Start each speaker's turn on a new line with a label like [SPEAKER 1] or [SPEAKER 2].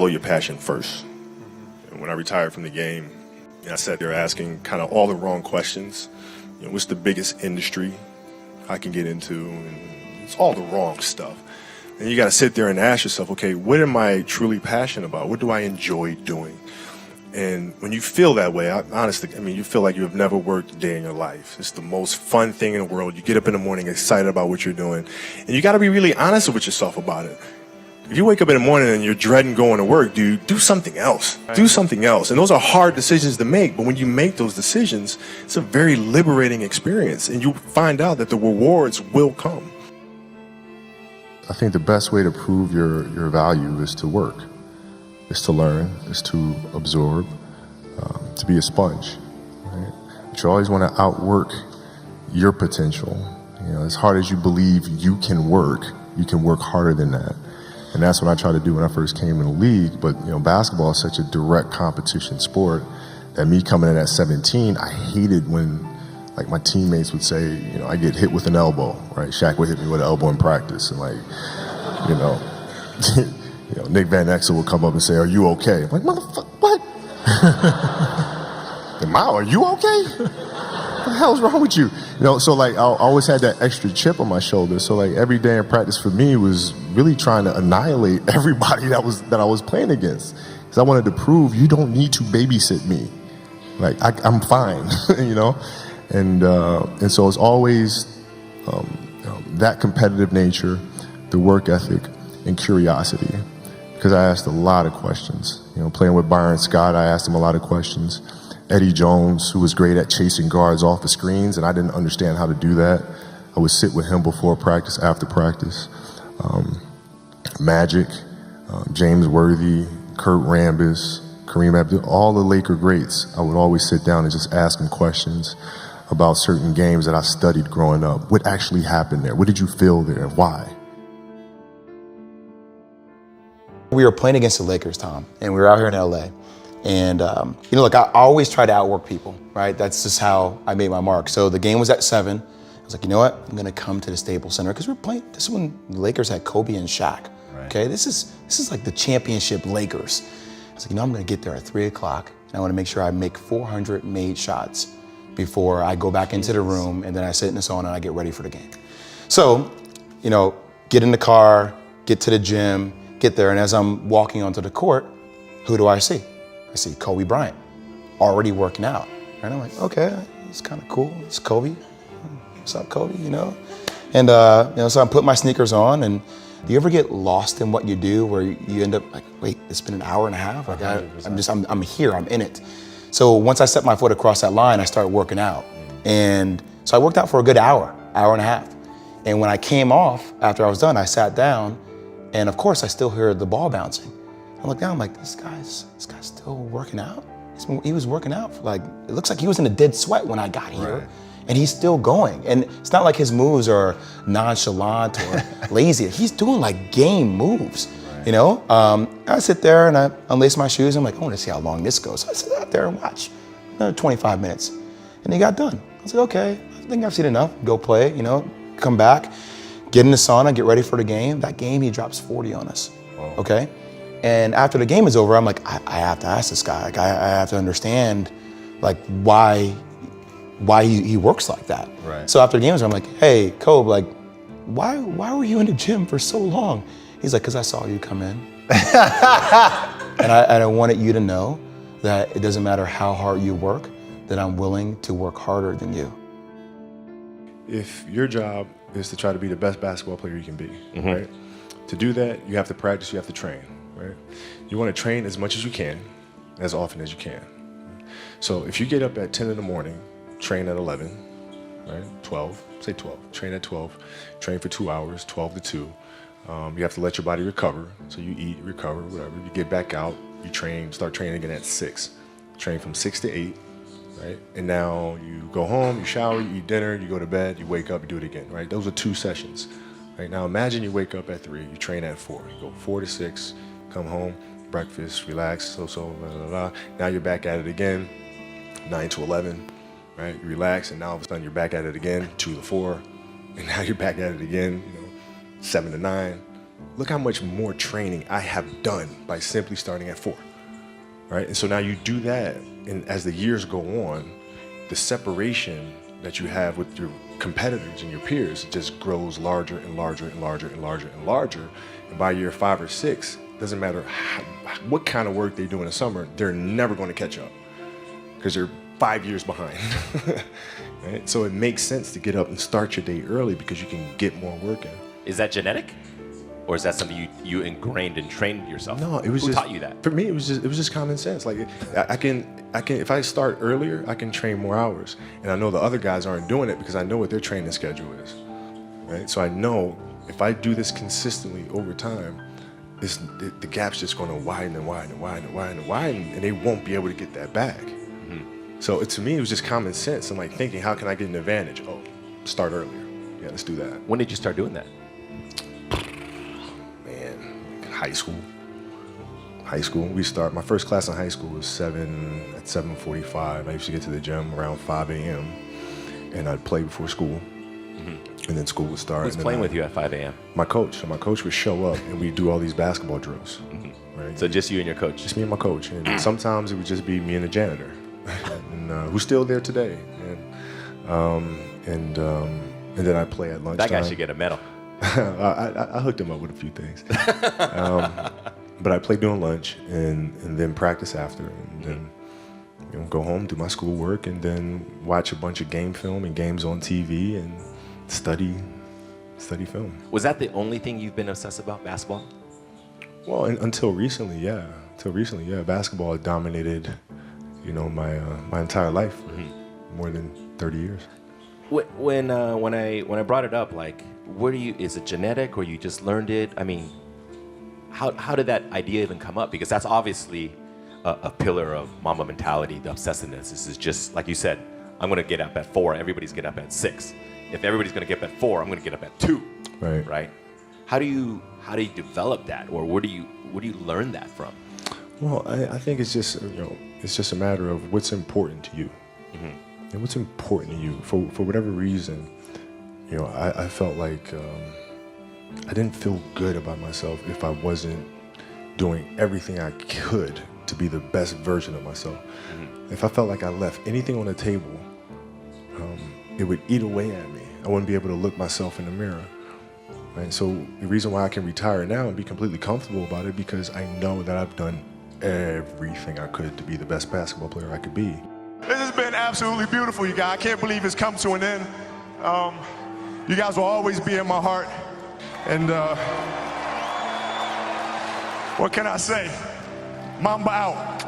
[SPEAKER 1] follow your passion first. And when I retired from the game, I sat there asking kind of all the wrong questions. What's the biggest industry I can get into? And it's all the wrong stuff. And you got to sit there and ask yourself, okay, what am I truly passionate about? What do I enjoy doing? And when you feel that way, honestly, you feel like you have never worked a day in your life. It's the most fun thing in the world. You get up in the morning excited about what you're doing. And you got to be really honest with yourself about it. If you wake up in the morning and you're dreading going to work, dude, do something else. Right. Do something else. And those are hard decisions to make. But when you make those decisions, it's a very liberating experience. And you find out that the rewards will come.
[SPEAKER 2] I think the best way to prove your value is to work, is to learn, is to absorb, to be a sponge. Right? But you always want to outwork your potential. As hard as you believe you can work harder than that. And that's what I tried to do when I first came in the league. But basketball is such a direct competition sport that me coming in at 17, I hated when my teammates would say, I get hit with an elbow, right? Shaq would hit me with an elbow in practice, and Nick Van Exel would come up and say, "Are you okay?" I'm like, motherfucker, what? Mao, are you okay? What the hell's wrong with you? So I always had that extra chip on my shoulder. So every day in practice for me was really trying to annihilate everybody that I was playing against, because I wanted to prove you don't need to babysit me. I'm fine, And so it's always that competitive nature, the work ethic, and curiosity. Because I asked a lot of questions. Playing with Bryant Scott, I asked him a lot of questions. Eddie Jones, who was great at chasing guards off the screens, and I didn't understand how to do that. I would sit with him before practice, after practice. Magic, James Worthy, Kurt Rambis, Kareem Abdul, all the Laker greats. I would always sit down and just ask them questions about certain games that I studied growing up. What actually happened there? What did you feel there? Why?
[SPEAKER 3] We were playing against the Lakers, Tom, and we were out here in LA. And, look, I always try to outwork people, right? That's just how I made my mark. So the game was at 7. I was like, you know what? I'm going to come to the Staples Center, because we're playing. This is when the Lakers had Kobe and Shaq. Right. Okay, this is like the championship Lakers. I was like, I'm going to get there at 3 o'clock, and I want to make sure I make 400 made shots before I go back into the room, and then I sit in the sauna and I get ready for the game. So, get in the car, get to the gym, get there, and as I'm walking onto the court, who do I see? I see Kobe Bryant, already working out. And I'm like, okay, it's kind of cool. It's Kobe. What's up, Kobe? And so I put my sneakers on. And do you ever get lost in what you do, where you end up like, wait, it's been an hour and a half. Like I'm here. I'm in it. So once I set my foot across that line, I started working out. And so I worked out for a good hour and a half. And when I came off after I was done, I sat down, and of course I still hear the ball bouncing. I look down, I'm like, this guy's still working out? He was working out for it looks like he was in a dead sweat when I got here. Right. And he's still going. And it's not like his moves are nonchalant or lazy. He's doing game moves, right. I sit there and I unlace my shoes. I'm like, I want to see how long this goes. So I sit out there and watch another 25 minutes. And he got done. I was like, okay, I think I've seen enough. Go play, come back, get in the sauna, get ready for the game. That game, he drops 40 on us, wow. Okay? And after the game is over, I'm like, I have to ask this guy. I have to understand, why he works like that. Right. So after the game is over, I'm like, hey, Kobe, why were you in the gym for so long? He's like, because I saw you come in. and I wanted you to know that it doesn't matter how hard you work, that I'm willing to work harder than you.
[SPEAKER 1] If your job is to try to be the best basketball player you can be, mm-hmm. right? To do that, you have to practice, you have to train. Right? You want to train as much as you can, as often as you can. So if you get up at 10 in the morning, train at 11, right? 12, say 12, train at 12, train for 2 hours, 12 to 2. You have to let your body recover. So you eat, recover, whatever. You get back out, you train, start training again at 6. Train from 6 to 8, right? And now you go home, you shower, you eat dinner, you go to bed, you wake up, you do it again, right? Those are 2 sessions. Right? Now imagine you wake up at 3, you train at 4, you go 4 to 6, come home, breakfast, relax, blah, blah, blah. Now you're back at it again, 9 to 11, right? You relax, and now all of a sudden you're back at it again, 2 to 4, and now you're back at it again, 7 to 9. look how much more training I have done by simply starting at 4, right? And so now you do that, and as the years go on, the separation that you have with your competitors and your peers just grows larger and larger and larger and larger and larger. And by year 5 or 6, doesn't matter what kind of work they do in the summer, they're never going to catch up because they're 5 years behind. Right? So it makes sense to get up and start your day early because you can get more work in.
[SPEAKER 4] Is that genetic? Or is that something you ingrained and trained yourself?
[SPEAKER 1] No, it was
[SPEAKER 4] Who
[SPEAKER 1] just,
[SPEAKER 4] taught you that?
[SPEAKER 1] For me, it was just common sense. Like I can if I start earlier, I can train more hours, and I know the other guys aren't doing it because I know what their training schedule is, right? So I know if I do this consistently over time, the gap's just going to widen and widen and widen and widen and widen, and they won't be able to get that back. So to me, it was just common sense and like thinking, how can I get an advantage? Oh, start earlier. Yeah, let's do that.
[SPEAKER 4] When did you start doing that?
[SPEAKER 1] High school. My first class in high school was 7:45. I used to get to the gym around 5 a.m. and I'd play before school. And then school would start.
[SPEAKER 4] Who's playing with you at 5 a.m.?
[SPEAKER 1] My coach. So my coach would show up and we'd do all these basketball drills. Right?
[SPEAKER 4] So just you and your coach?
[SPEAKER 1] Just me and my coach. And sometimes it would just be me and the janitor, and who's still there today. And then I'd play at lunchtime.
[SPEAKER 4] That guy should get a medal.
[SPEAKER 1] I hooked him up with a few things. But I played during lunch and then practice after, and then go home, do my schoolwork, and then watch a bunch of game film and games on TV and study film.
[SPEAKER 4] Was that the only thing you've been obsessed about, basketball?
[SPEAKER 1] Well, until recently, yeah. Basketball dominated, my entire life for more than 30 years.
[SPEAKER 4] When I brought it up, like, is it genetic or you just learned it? I mean, how did that idea even come up? Because that's obviously a pillar of Mamba mentality, the obsessiveness. This is just, like you said, I'm going to get up at 4, everybody's getting up at 6. If everybody's going to get up at 4, I'm going to get up at 2. Right? How do you develop that, or where do you learn that from?
[SPEAKER 1] Well, I think it's just a matter of what's important to you. And what's important to you for whatever reason. I felt like I didn't feel good about myself if I wasn't doing everything I could to be the best version of myself. If I felt like I left anything on the table, it would eat away at me. I wouldn't be able to look myself in the mirror. Right? So the reason why I can retire now and be completely comfortable about it, because I know that I've done everything I could to be the best basketball player I could be.
[SPEAKER 5] This has been absolutely beautiful, you guys. I can't believe it's come to an end. You guys will always be in my heart. And what can I say? Mamba out.